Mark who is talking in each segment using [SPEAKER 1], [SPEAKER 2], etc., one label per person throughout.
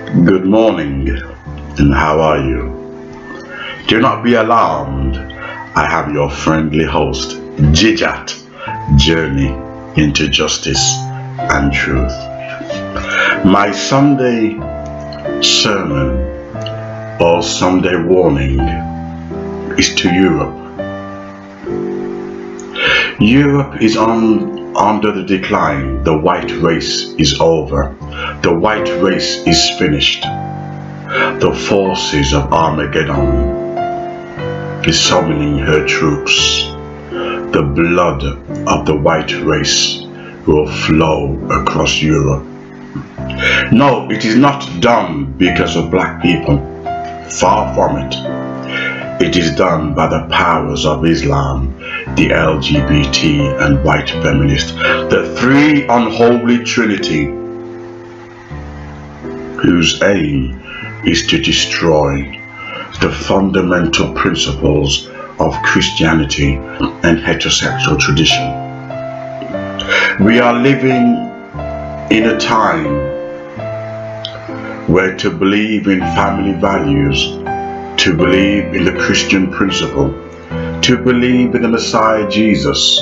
[SPEAKER 1] Good morning, and how are you? Do not be alarmed. I am your friendly host, Jijat, Journey into Justice and Truth. My Sunday sermon or Sunday warning is to Europe. Europe is under the decline. The white race is over. The white race is finished. The forces of Armageddon is summoning her troops. The blood of the white race will flow across Europe. No, it is not done because of black people. Far from it. It is done by the powers of Islam, the LGBT and white feminist, the three unholy trinity, whose aim is to destroy the fundamental principles of Christianity and heterosexual tradition. We are living in a time where to believe in family values, to believe in the Christian principle, to believe in the Messiah Jesus,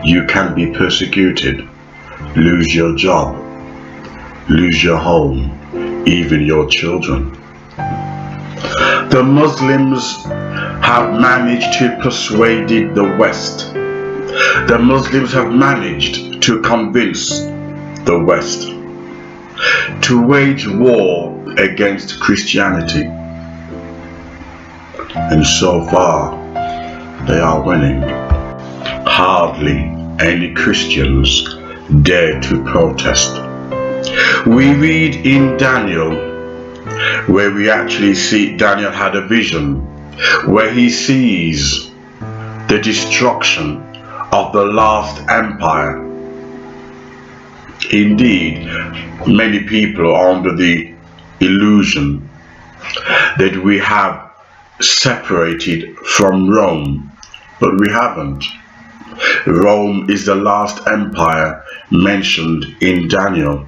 [SPEAKER 1] you can be persecuted, lose your job, lose your home, even your children. The Muslims have managed to persuade the West. The Muslims have managed to convince the West to wage war against Christianity. And so far, they are winning. Hardly any Christians dare to protest. We read in Daniel, where we actually see Daniel had a vision, where he sees the destruction of the last empire. Indeed, many people are under the illusion that we have separated from Rome, but we haven't. Rome is the last empire mentioned in Daniel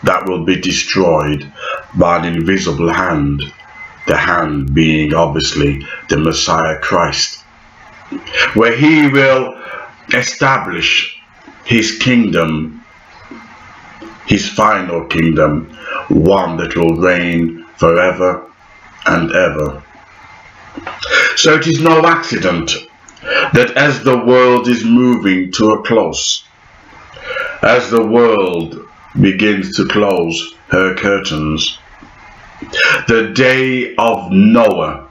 [SPEAKER 1] that will be destroyed by an invisible hand, the hand being obviously the Messiah Christ, where he will establish his kingdom, his final kingdom, one that will reign forever and ever. So it is no accident that as the world is moving to a close, as the world begins to close her curtains, the day of Noah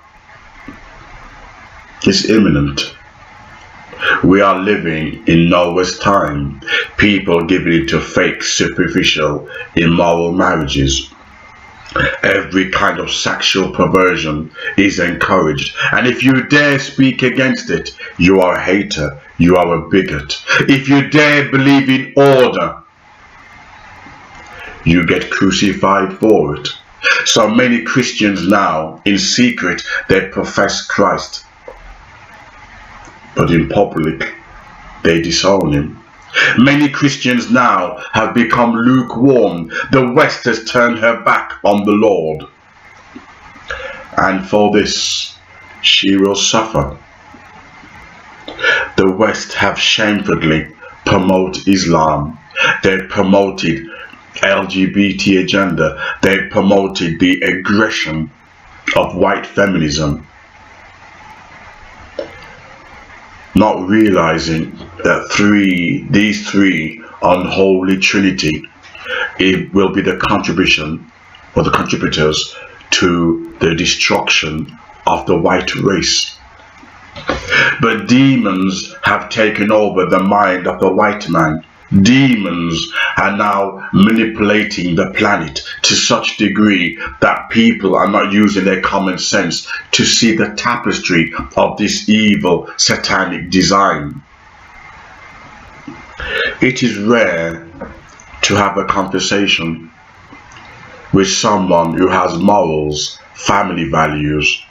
[SPEAKER 1] is imminent. We are living in Noah's time. People giving into fake, superficial, immoral marriages. Every kind of sexual perversion is encouraged, and if you dare speak against it, you are a hater, you are a bigot. If you dare believe in order, you get crucified for it. So many Christians now, in secret, they profess Christ, but in public, they disown him. Many Christians now have become lukewarm. The West has turned her back on the Lord. And for this, she will suffer. The West have shamefully promoted Islam. They promoted LGBT agenda. They promoted the aggression of white feminism, not realizing that these three unholy trinity, it will be the contribution or the contributors to the destruction of the white race. But demons have taken over the mind of the white man. Demons are now manipulating the planet to such degree that people are not using their common sense to see the tapestry of this evil satanic design. It is rare to have a conversation with someone who has morals, family values.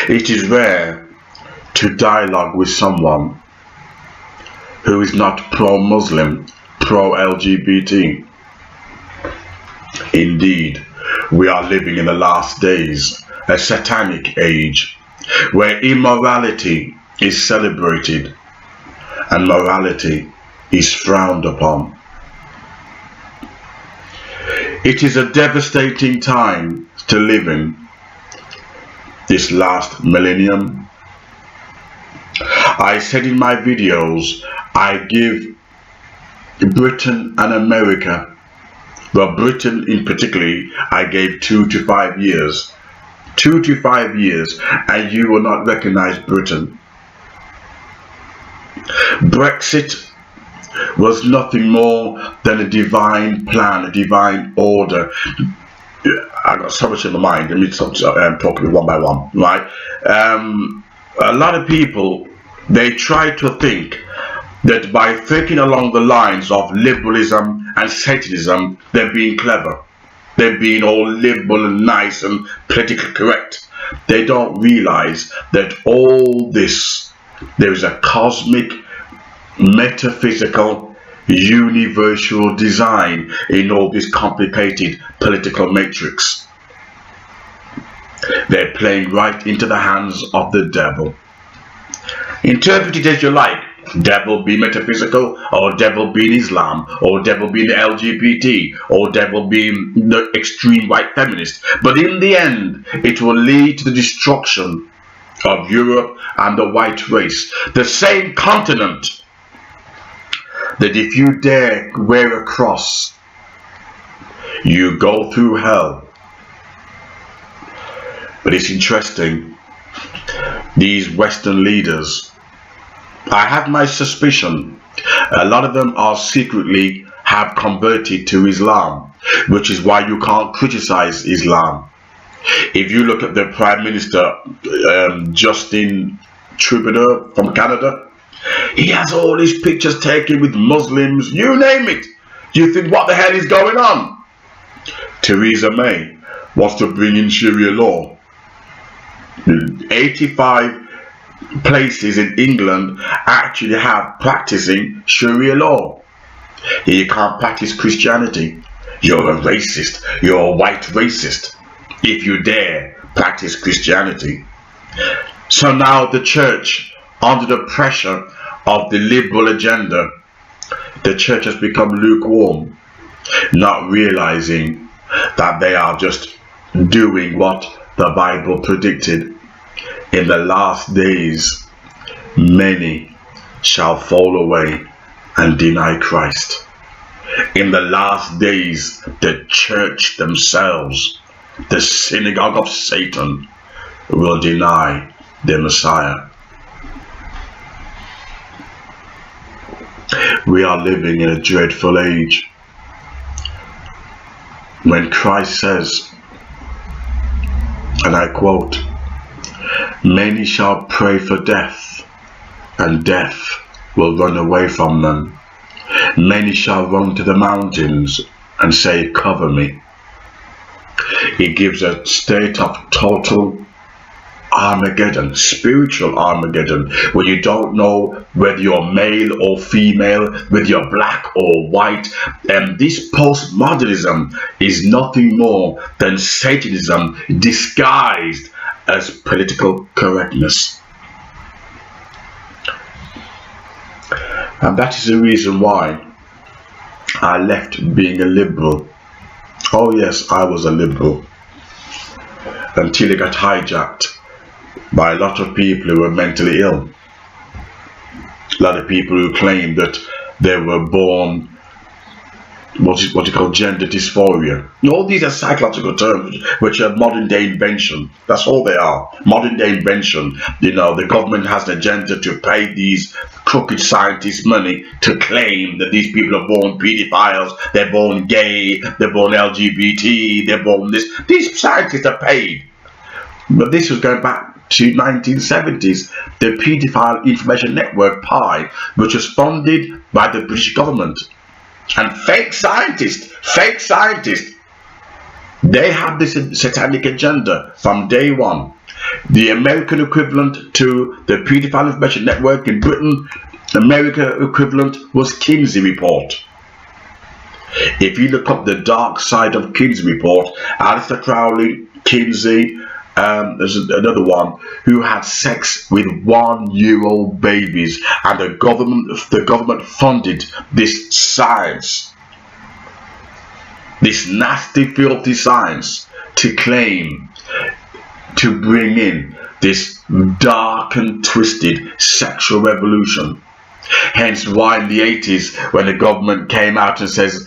[SPEAKER 1] It is rare to dialogue with someone who is not pro-Muslim, pro-LGBT. Indeed, we are living in the last days, a satanic age, where immorality is celebrated and morality is frowned upon. It is a devastating time to live in, this last millennium. I said in my videos, I give Britain and America, well, Britain in particular, I gave 2 to 5 years. 2 to 5 years, and you will not recognize Britain. Brexit was nothing more than a divine plan, a divine order. I got so much in my mind. Let me stop talking one by one, right? A lot of people, they try to think that by thinking along the lines of liberalism and Satanism, they're being clever. They're being all liberal and nice and politically correct. They don't realize that all this, there is a cosmic, metaphysical, universal design in all this complicated political matrix. They're playing right into the hands of the devil. Interpret it as you like. Devil be metaphysical, or devil be in Islam, or devil be in the LGBT, or devil be the extreme white feminist. But in the end, it will lead to the destruction of Europe and the white race. The same continent that if you dare wear a cross, you go through hell. But it's interesting, these Western leaders, I have my suspicion, a lot of them are secretly have converted to Islam, which is why you can't criticize Islam. If you look at the Prime Minister, Justin Trudeau from Canada, he has all his pictures taken with Muslims, you name it. You think, what the hell is going on? Theresa May wants to bring in Sharia law. 85 places in England actually have practicing Sharia law. You can't practice Christianity. You're a racist. You're a white racist if you dare practice Christianity. So now the church, under the pressure of the liberal agenda, the church has become lukewarm, not realizing that they are just doing what the Bible predicted. In the last days, many shall fall away and deny Christ. In the last days, the church themselves, the synagogue of Satan, will deny the Messiah. We are living in a dreadful age when Christ says, and I quote, "Many shall pray for death, and death will run away from them. Many shall run to the mountains and say, cover me." He gives a state of total Armageddon, spiritual Armageddon, where you don't know whether you're male or female, whether you're black or white. And this postmodernism is nothing more than Satanism disguised as political correctness. And that is the reason why I left being a liberal. Oh yes, I was a liberal, until it got hijacked by a lot of people who were mentally ill. A lot of people who claimed that they were born, what you call gender dysphoria. All these are psychological terms which are modern day invention. That's all they are, modern day invention. You know, the government has an agenda to pay these crooked scientists money to claim that these people are born pedophiles, they're born gay, they're born LGBT, they're born this. These scientists are paid. But this was going back to 1970s, the Paedophile Information Network, PI, which was funded by the British government. And fake scientists, they have this satanic agenda from day one. The American equivalent to the Paedophile Information Network in Britain, America equivalent was Kinsey Report. If you look up the dark side of Kinsey report, Alistair Crowley, Kinsey, there's another one who had sex with 1-year-old babies, and the government funded this science, this nasty, filthy science, to claim to bring in this dark and twisted sexual revolution. Hence why in the 80s, when the government came out and says,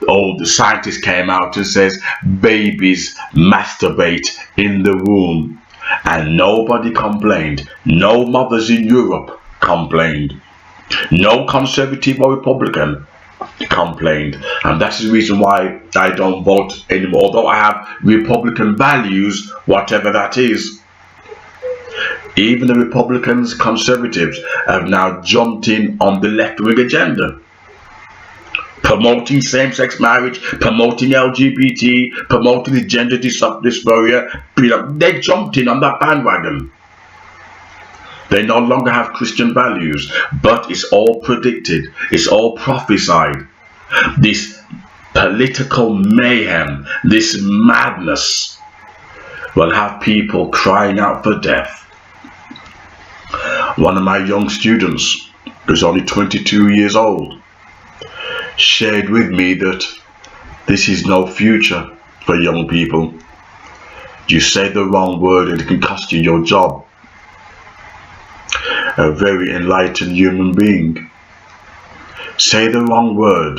[SPEAKER 1] or the scientists came out and says, babies masturbate in the womb, and nobody complained. No mothers in Europe complained. No conservative or Republican complained. And that's the reason why I don't vote anymore, although I have Republican values, whatever that is. Even the Republicans, conservatives, have now jumped in on the left-wing agenda, promoting same-sex marriage, promoting LGBT, promoting the gender dysphoria. They jumped in on that bandwagon. They no longer have Christian values, but it's all predicted, it's all prophesied. This political mayhem, this madness, will have people crying out for death. One of my young students, who's only 22 years old, shared with me that this is no future for young people. You say the wrong word and it can cost you your job. A very enlightened human being. Say the wrong word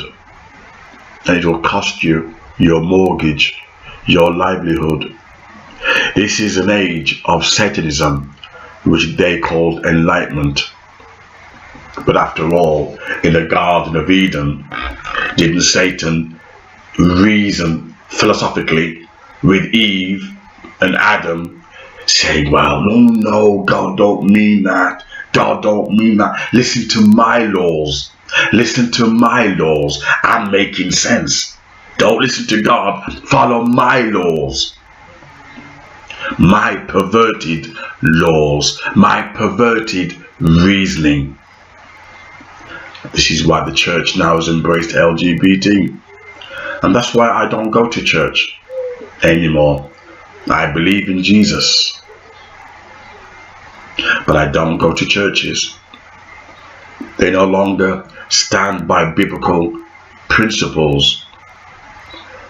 [SPEAKER 1] and it will cost you your mortgage, your livelihood. This is an age of Satanism, which they called enlightenment. But after all, in the Garden of Eden, didn't Satan reason philosophically with Eve and Adam, saying, well, no, God don't mean that. God don't mean that. Listen to my laws. Listen to my laws. I'm making sense. Don't listen to God. Follow my laws. My perverted laws, my perverted reasoning. This is why the church now has embraced LGBT. And that's why I don't go to church anymore. I believe in Jesus, but I don't go to churches. They no longer stand by biblical principles.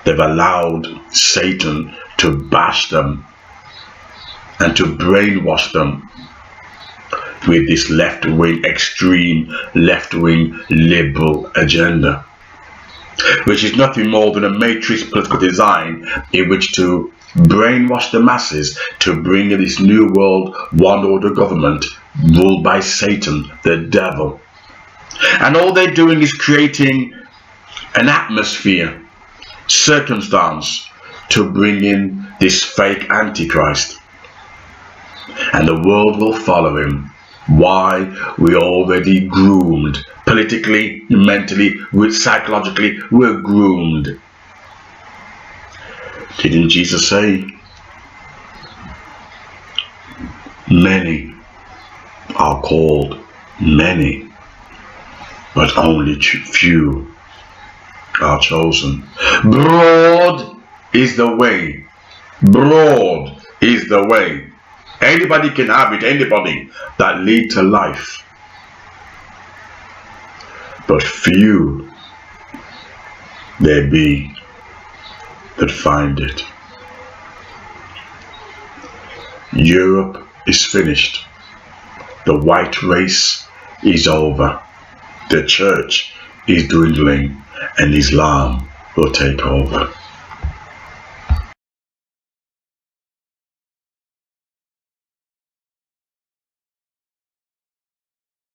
[SPEAKER 1] They've allowed Satan to bash them and to brainwash them with this left-wing, extreme left-wing liberal agenda, which is nothing more than a matrix political design in which to brainwash the masses to bring in this new world one order government ruled by Satan, the devil. And all they're doing is creating an atmosphere, circumstance, to bring in this fake Antichrist. And the world will follow him. Why? We're already groomed. Politically, mentally, psychologically, we're groomed. Didn't Jesus say, many are called, many, but only few are chosen. Broad is the way. Broad is the way. Anybody can have it, anybody that lead to life. But few there be that find it. Europe is finished. The white race is over. The church is dwindling, and Islam will take over.